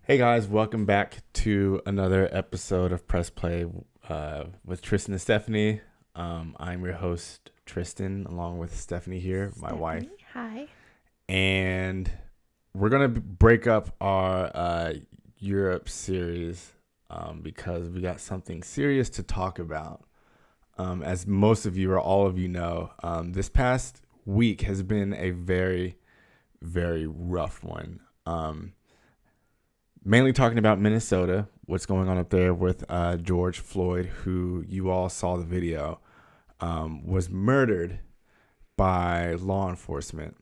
Hey guys, welcome back to another episode of Press Play with Tristan and Stephanie. I'm your host, Tristan, along with Stephanie here, my wife. Stephanie, hi. And we're going to break up our Europe series because we got something serious to talk about. As most of you or all of you know, this past week has been a very, very rough one. Mainly talking about Minnesota, what's going on up there with George Floyd, who you all saw the video, was murdered by law enforcement.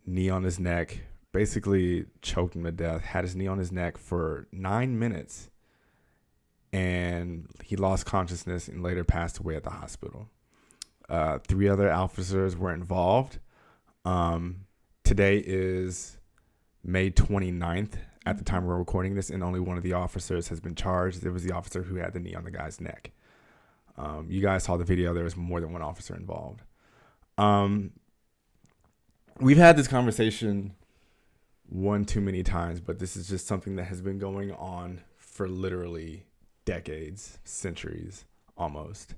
Knee on his neck, basically choked him to death, had his knee on his neck for 9 minutes, and he lost consciousness and later passed away at the hospital. 3 other officers were involved. Today is May 29th at the time we're recording this, and only one of the officers has been charged. It was the officer who had the knee on the guy's neck. You guys saw the video. There was more than one officer involved. We've had this conversation one too many times, but this is just something that has been going on for literally decades, centuries, almost.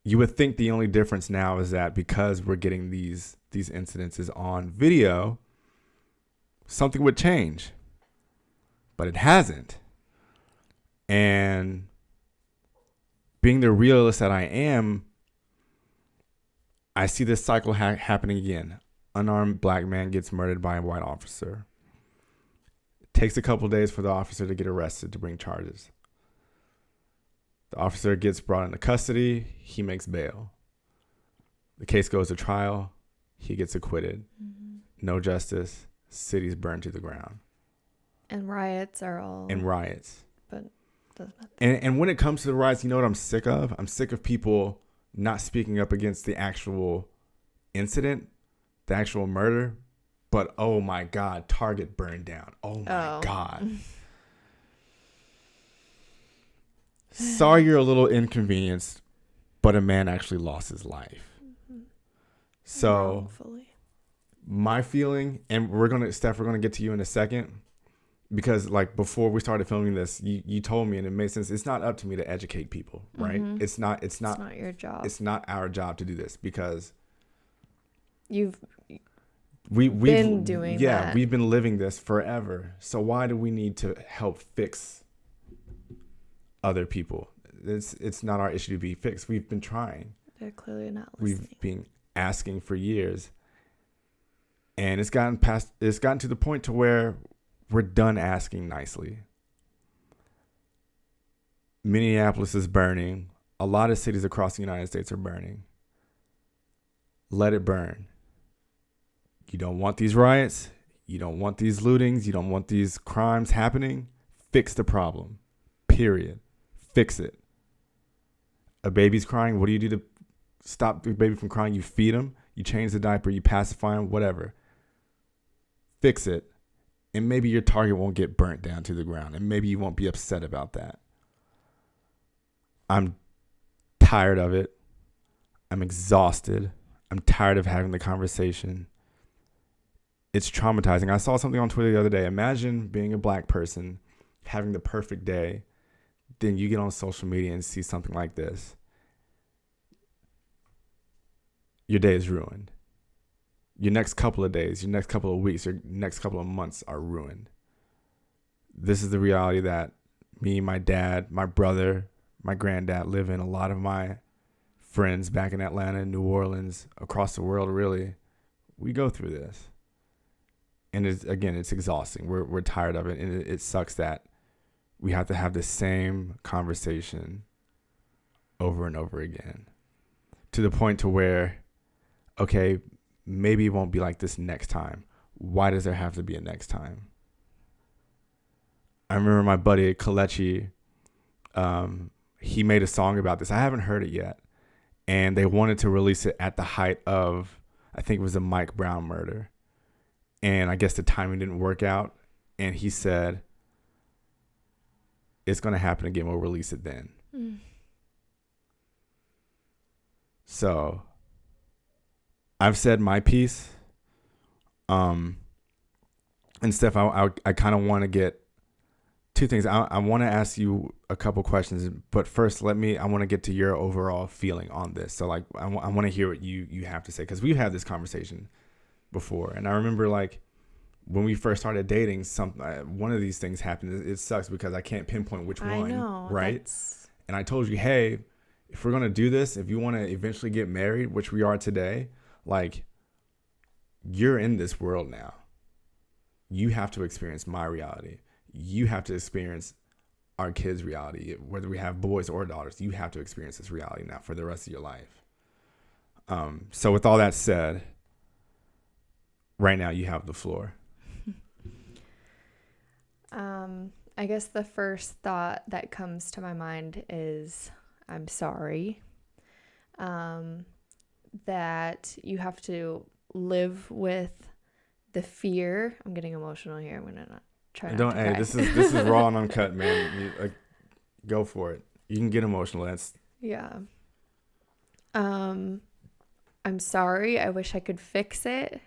You would think the only difference now is that because we're getting these incidences on video, something would change. But it hasn't. And being the realist that I am, I see this cycle happening again. Unarmed black man gets murdered by a white officer. It takes a couple days for the officer to get arrested to bring charges. The officer gets brought into custody. He makes bail. The case goes to trial. He gets acquitted. Mm-hmm. No justice. City's burned to the ground. And riots are all. And riots. But doesn't matter. And when it comes to the riots, you know what I'm sick of? I'm sick of people not speaking up against the actual incident, the actual murder. But oh my God, Target burned down. Oh my God. Sorry you're a little inconvenienced, but a man actually lost his life. Mm-hmm. So wrongfully. My feeling, and Steph, we're gonna get to you in a second, because like before we started filming this, you told me, and it made sense. It's not up to me to educate people, right? Mm-hmm. It's not your job. It's not our job to do this because we've been doing that. Yeah, we've been living this forever. So why do we need to help fix other people? It's not our issue to be fixed. We've been trying. They're clearly not listening. We've been asking for years. And it's gotten to the point to where we're done asking nicely. Minneapolis is burning. A lot of cities across the United States are burning. Let it burn. You don't want these riots. You don't want these lootings. You don't want these crimes happening. Fix the problem. Period. Fix it. A baby's crying. What do you do to stop the baby from crying? You feed him. You change the diaper. You pacify him. Whatever. Fix it. And maybe your Target won't get burnt down to the ground. And maybe you won't be upset about that. I'm tired of it. I'm exhausted. I'm tired of having the conversation. It's traumatizing. I saw something on Twitter the other day. Imagine being a black person, having the perfect day. Then you get on social media and see something like this. Your day is ruined. Your next couple of days, your next couple of weeks, your next couple of months are ruined. This is the reality that me, my dad, my brother, my granddad live in. A lot of my friends back in Atlanta, New Orleans, across the world, really, we go through this. And it's exhausting. We're tired of it. And it sucks that we have to have the same conversation over and over again, to the point to where, okay, maybe it won't be like this next time. Why does there have to be a next time? I remember my buddy Kalechi, he made a song about this. I haven't heard it yet. And they wanted to release it at the height of, I think it was the Mike Brown murder. And I guess the timing didn't work out. And he said, it's going to happen again. We'll release it then. Mm. So I've said my piece. And Steph, I kind of want to get two things. I want to ask you a couple questions, but first, I want to get to your overall feeling on this. So, like, I want to hear what you have to say, because we've had this conversation before, and I remember, like, when we first started dating, one of these things happened. It sucks because I can't pinpoint which one, know, right? And I told you, hey, if we're gonna do this, if you want to eventually get married, which we are today, like, you're in this world now. You have to experience my reality. You have to experience our kids' reality. Whether we have boys or daughters, you have to experience this reality now for the rest of your life. So with all that said, right now you have the floor. I guess the first thought that comes to my mind is I'm sorry that you have to live with the fear. I'm getting emotional here. I'm gonna not try not to cry. This is raw and uncut, man. Go for it. You can get emotional. Yeah. I'm sorry. I wish I could fix it.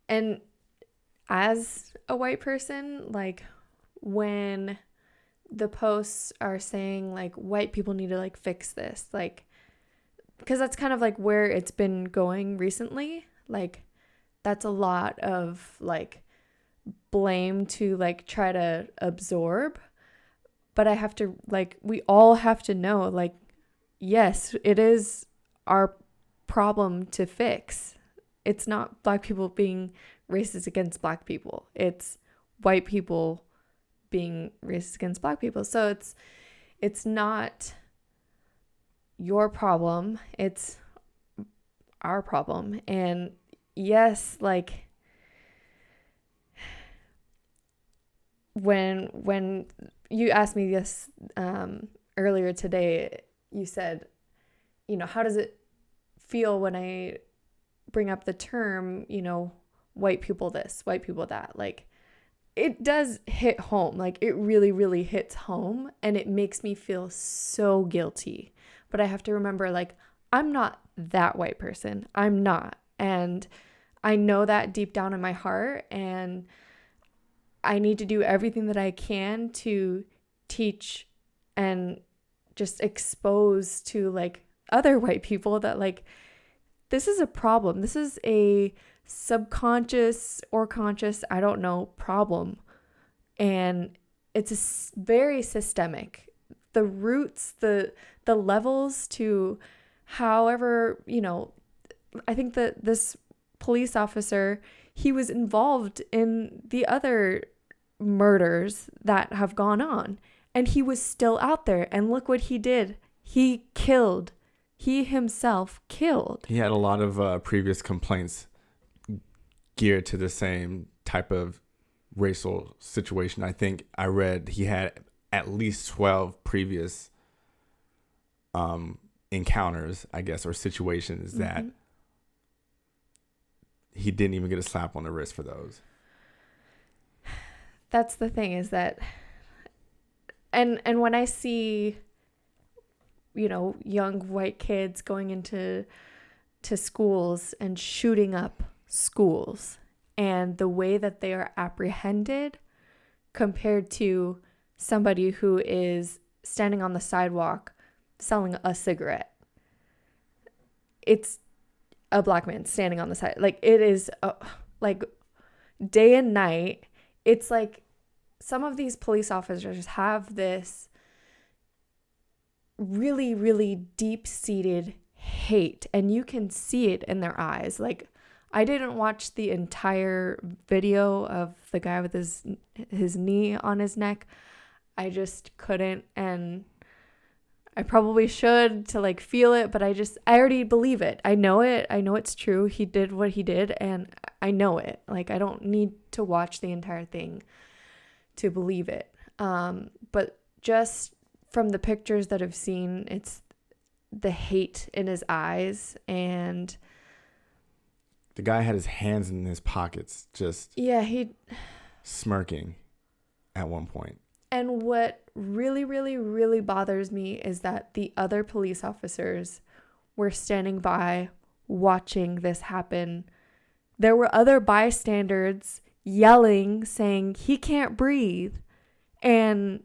And as a white person, like, when the posts are saying, like, white people need to, like, fix this, like, because that's kind of, like, where it's been going recently. Like, that's a lot of, like, blame to, like, try to absorb. But I have to, like, we all have to know, like, yes, it is our problem to fix. It's not black people being racist against black people. It's white people being racist against black people. So it's not your problem. It's our problem. And yes, like, when you asked me this earlier today, you said, you know, how does it feel when I bring up the term, you know, white people this, white people that? Like, it does hit home. Like, it really, really hits home, and it makes me feel so guilty. But I have to remember, like, I'm not that white person. I'm not. And I know that deep down in my heart, and I need to do everything that I can to teach and just expose to, like, other white people that, like, this is a problem. This is a subconscious or conscious, I don't know, problem. And it's very systemic. The roots, the levels to however, you know, I think that this police officer, he was involved in the other murders that have gone on. And he was still out there. And look what he did. He killed. He himself killed. He had a lot of previous complaints geared to the same type of racial situation. I think I read he had at least 12 previous encounters, I guess, or situations that he didn't even get a slap on the wrist for those. That's the thing, is that, and when I see, you know, young white kids going into schools and shooting up schools, and the way that they are apprehended compared to somebody who is standing on the sidewalk selling a cigarette. It's a black man standing on the side. Like, it is like day and night. It's like some of these police officers have this really, really deep-seated hate, and you can see it in their eyes. Like, I didn't watch the entire video of the guy with his knee on his neck. I just couldn't, and I probably should to, like, feel it, but I already believe it. I know it. I know it's true. He did what he did, and I know it. Like, I don't need to watch the entire thing to believe it. But just from the pictures that I've seen, it's the hate in his eyes, and the guy had his hands in his pockets, just he smirking at one point. And what really, really, really bothers me is that the other police officers were standing by watching this happen there were other bystanders yelling, saying he can't breathe. And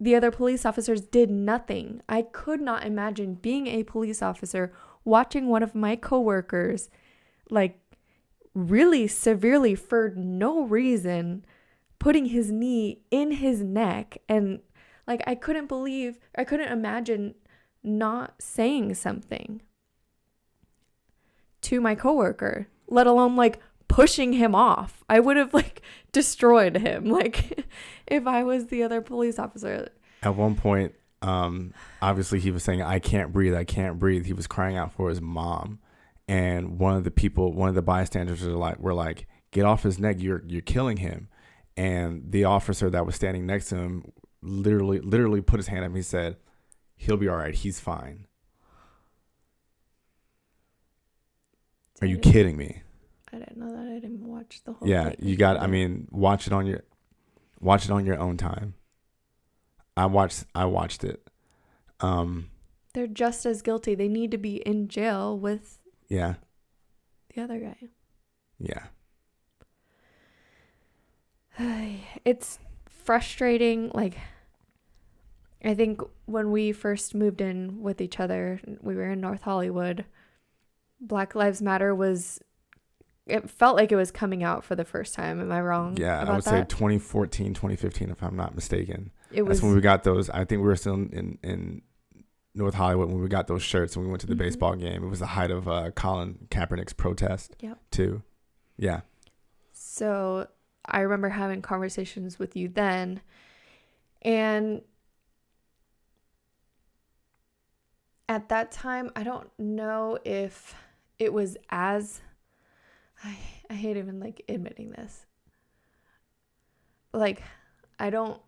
the other police officers did nothing. I could not imagine being a police officer watching one of my coworkers like really severely for no reason putting his knee in his neck, and like I couldn't imagine not saying something to my coworker, let alone like pushing him off. I would have like destroyed him like if I was the other police officer. At one point, obviously he was saying, I can't breathe. He was crying out for his mom. And one of the bystanders were like, get off his neck. You're killing him. And the officer that was standing next to him literally put his hand up. He said, he'll be all right. He's fine. Are you kidding me? I didn't know that. I didn't even watch the whole thing. Yeah, you got, I mean, watch it on your own time. I watched it. They're just as guilty. They need to be in jail with the other guy. Yeah. It's frustrating. Like, I think when we first moved in with each other, we were in North Hollywood. Black Lives Matter it felt like it was coming out for the first time. Am I wrong? Yeah, about I would that? say 2014, 2015, if I'm not mistaken. That's when we got those. I think we were still in North Hollywood when we got those shirts and we went to the baseball game. It was the height of Colin Kaepernick's protest too. Yeah. So I remember having conversations with you then, and at that time, I don't know if it was as... I hate even like admitting this. Like, I don't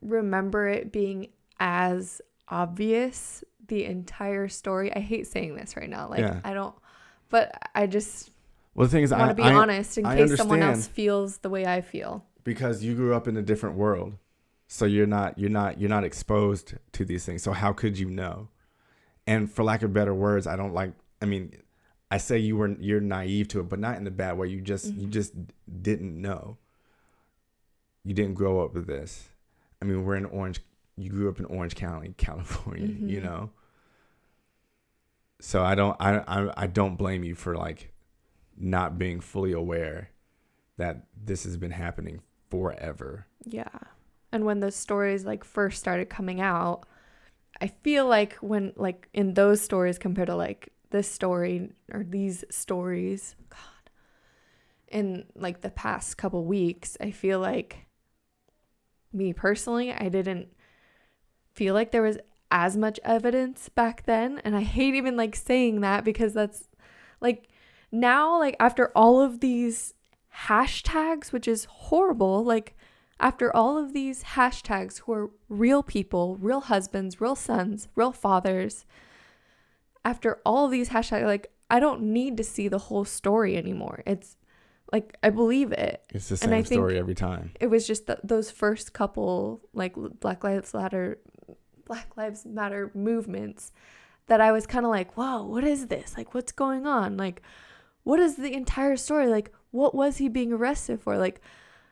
remember it being as obvious the entire story. I hate saying this right now. Like, I don't, but I just the thing is, want to be honest in case someone else feels the way I feel. Because you grew up in a different world, so you're not exposed to these things. So how could you know? And for lack of better words, I say you're naive to it, but not in the bad way. You just didn't know. You didn't grow up with this. I mean, you grew up in Orange County, California, you know? So I don't blame you for like not being fully aware that this has been happening forever. Yeah. And when those stories like first started coming out, I feel like when like in those stories compared to like this story or these stories, God, in like the past couple weeks, I feel like me personally, I didn't feel like there was as much evidence back then. And I hate even like saying that because that's like now, like after all of these hashtags, which is horrible, like after all of these hashtags who are real people, real husbands, real sons, real fathers, after all of these hashtags, like I don't need to see the whole story anymore. It's like I believe it. It's the same story every time. It was just those first couple like Black Lives Matter movements that I was kind of like, wow, what is this? Like, what's going on? Like, what is the entire story? Like, what was he being arrested for? Like,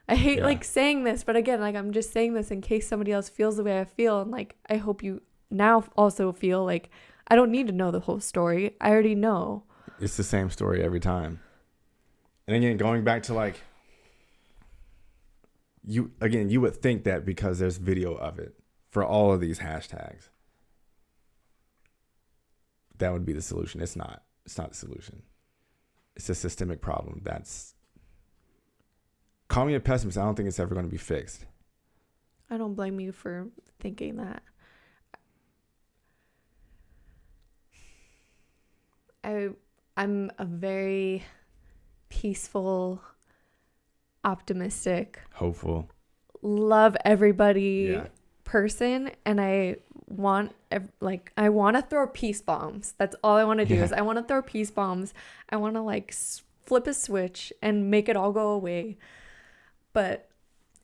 I hate like saying this, but again, like I'm just saying this in case somebody else feels the way I feel. And like, I hope you now also feel like I don't need to know the whole story. I already know. It's the same story every time. And again, going back to like, you would think that because there's video of it for all of these hashtags, that would be the solution. It's not the solution. It's a systemic problem. Call me a pessimist. I don't think it's ever going to be fixed. I don't blame you for thinking that. I'm a very peaceful, optimistic, hopeful, love everybody person, and I want to throw peace bombs. That's all I want to do is I want to throw peace bombs. I want to like flip a switch and make it all go away. But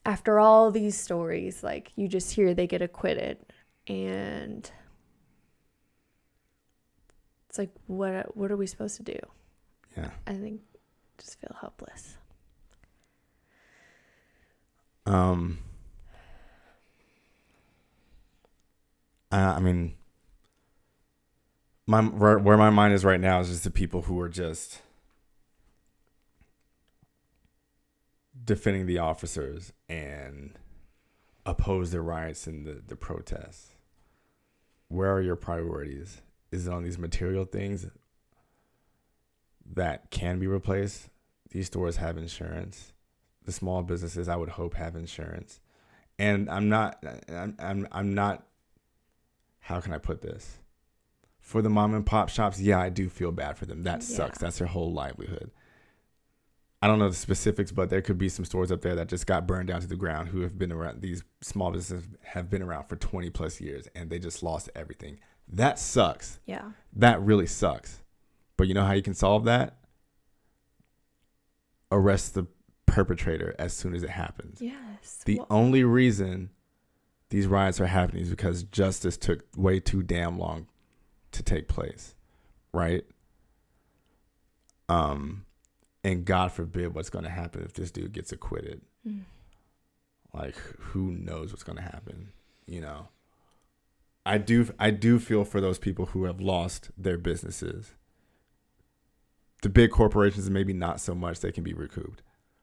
after all these stories, like you just hear they get acquitted, and it's like, what are we supposed to do? Yeah. I think just feel helpless. I mean, where my mind is right now is just the people who are just defending the officers and oppose the riots and the protests. Where are your priorities? Is it on these material things that can be replaced? These stores have insurance. The small businesses, I would hope, have insurance. And I'm not, how can I put this? For the mom and pop shops, yeah, I do feel bad for them. That sucks. That's their whole livelihood. I don't know the specifics, but there could be some stores up there that just got burned down to the ground who have been around. These small businesses have been around for 20 plus years and they just lost everything. That sucks. Yeah. That really sucks. But you know how you can solve that? Arrest the perpetrator as soon as it happens. Yes. The only reason these riots are happening is because justice took way too damn long to take place, right? And God forbid what's going to happen if this dude gets acquitted. Like, who knows what's going to happen, you know? I do feel for those people who have lost their businesses. The big corporations, maybe not so much, they can be recouped.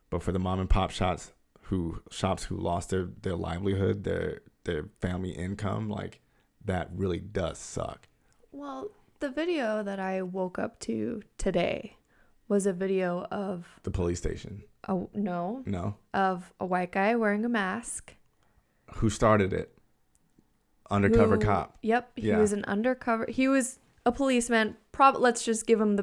But for the mom and pop shops who lost their livelihood, their family income, like, that really does suck. Well, the video that I woke up to today was a video of the police station. Oh, no. No. Of a white guy wearing a mask. Who started it? Undercover cop. Yep. He was an undercover. He was a policeman. Let's just give him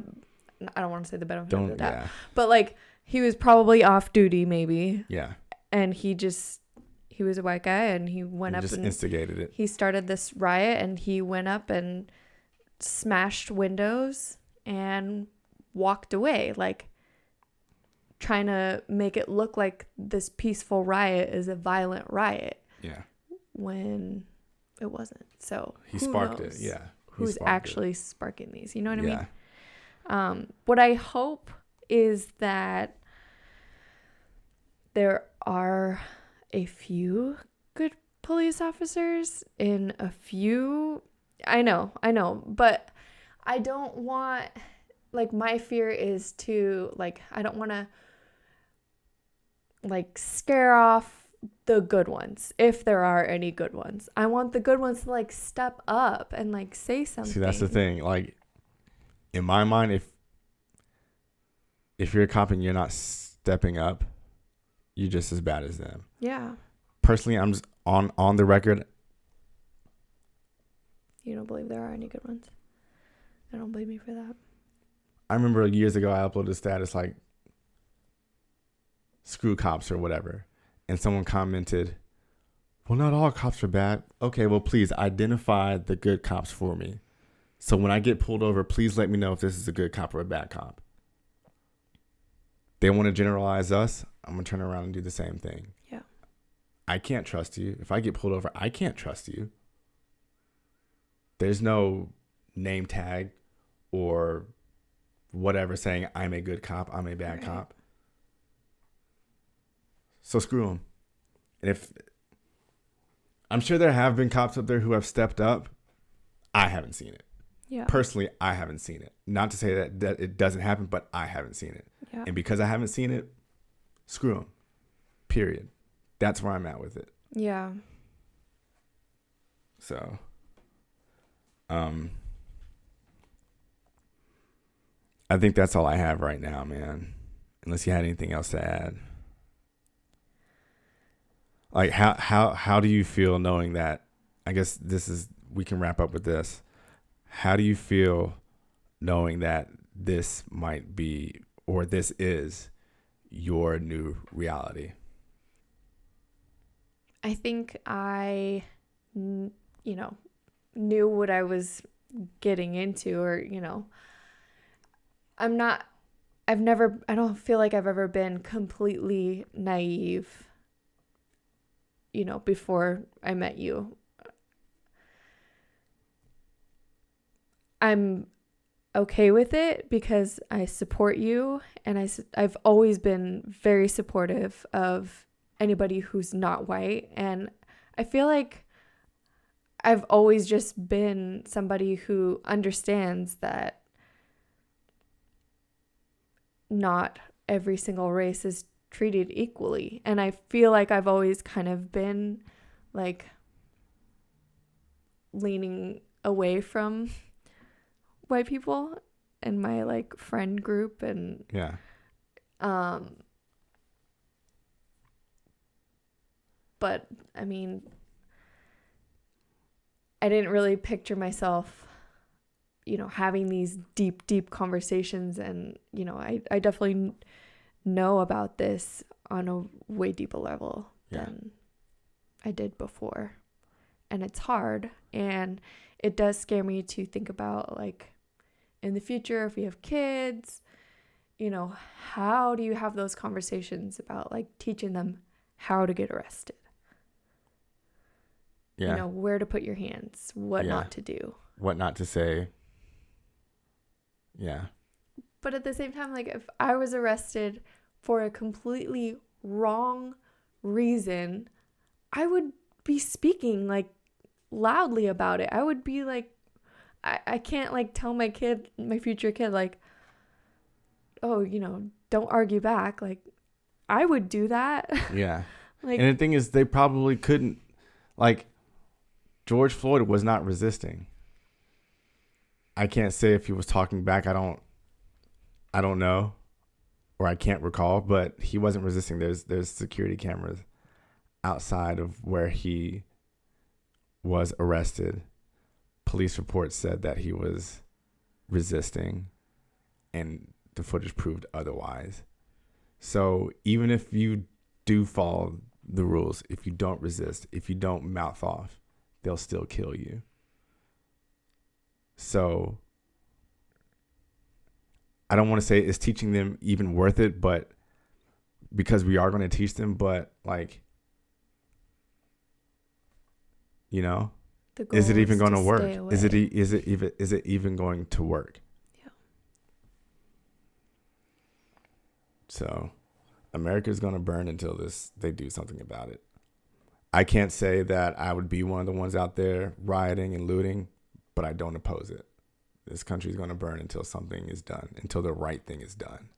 I don't want to say the benefit of the doubt. Yeah. But like, he was probably off duty maybe. Yeah. And he was a white guy and he went up and instigated it. He started this riot and he went up and smashed windows and walked away, like trying to make it look like this peaceful riot is a violent riot. Yeah. When it wasn't. So he sparked it. Yeah. Who's actually sparking these? You know what I mean? What I hope is that there are a few good police officers in a few. I know, but I don't want, like, my fear is to, like, I don't want to, like, scare off the good ones, if there are any good ones. I want the good ones to, like, step up and, like, say something. See, that's the thing. Like, in my mind, if you're a cop and you're not stepping up, you're just as bad as them. Yeah. Personally, I'm just on the record. You don't believe there are any good ones? I don't blame you for that. I remember years ago I uploaded a status like, screw cops or whatever. And someone commented, well, not all cops are bad. Okay, well, please identify the good cops for me. So when I get pulled over, please let me know if this is a good cop or a bad cop. They want to generalize us. I'm going to turn around and do the same thing. Yeah. I can't trust you. If I get pulled over, I can't trust you. There's no name tag or whatever saying I'm a good cop, I'm a bad cop. So screw them. And if I'm sure there have been cops up there who have stepped up, I haven't seen it. Yeah. Personally, I haven't seen it. Not to say that it doesn't happen, but I haven't seen it. Yeah. And because I haven't seen it, screw them. Period. That's where I'm at with it. Yeah. So, I think that's all I have right now, man. Unless you had anything else to add. Like, how do you feel knowing that? I guess we can wrap up with this. How do you feel knowing that this might be, or this is, your new reality? I think I, knew what I was getting into, or, I don't feel like I've ever been completely naive, before I met you. I'm okay with it because I support you, and I've always been very supportive of anybody who's not white, and I feel like I've always just been somebody who understands that not every single race is treated equally, and I feel like I've always kind of been like leaning away from white people in my like friend group, and Yeah. But I mean, I didn't really picture myself, having these deep conversations, and I definitely know about this on a way deeper level than I did before, and it's hard, and it does scare me to think about, like, in the future, if we have kids, how do you have those conversations about, like, teaching them how to get arrested? Yeah. Where to put your hands, what not to do. What not to say. Yeah. But at the same time, like, if I was arrested for a completely wrong reason, I would be speaking, like, loudly about it. I would be like, I can't, like, tell my future kid, like, oh, don't argue back. Like, I would do that. Yeah. Like, and the thing is, they probably couldn't, like, George Floyd was not resisting. I can't say if he was talking back. I don't know, or I can't recall, but he wasn't resisting. There's security cameras outside of where he was arrested. Police reports said that he was resisting, and the footage proved otherwise. So even if you do follow the rules, if you don't resist, if you don't mouth off, they'll still kill you. So I don't want to say is teaching them even worth it, but because we are going to teach them, but, like, is it even going to work? Is it even going to work? Yeah. So America's going to burn until they do something about it. I can't say that I would be one of the ones out there rioting and looting, but I don't oppose it. This country is going to burn until something is done, until the right thing is done.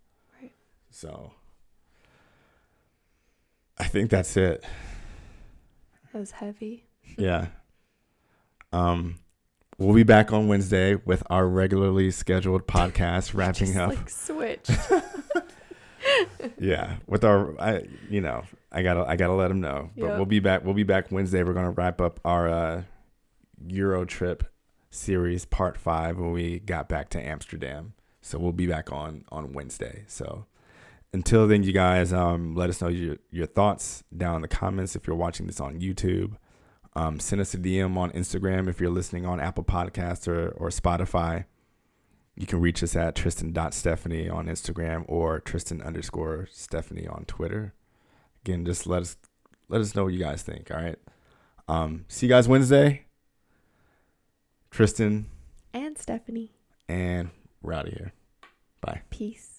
Right. So I think that's it. That was heavy. Yeah. We'll be back on Wednesday with our regularly scheduled podcast wrapping up. Like, switch. Yeah, with I gotta let them know. But Yep. We'll be back Wednesday. We're gonna wrap up our Euro trip series part 5 when we got back to Amsterdam. So we'll be back on Wednesday. So until then, you guys, let us know your thoughts down in the comments if you're watching this on YouTube. Send us a DM on Instagram if you're listening on Apple Podcasts or Spotify. You can reach us at Tristan.Stefani on Instagram or Tristan_Stefani on Twitter. Again, just let us know what you guys think. All right. See you guys Wednesday. Tristan And Stephanie. and we're out of here. Bye. Peace.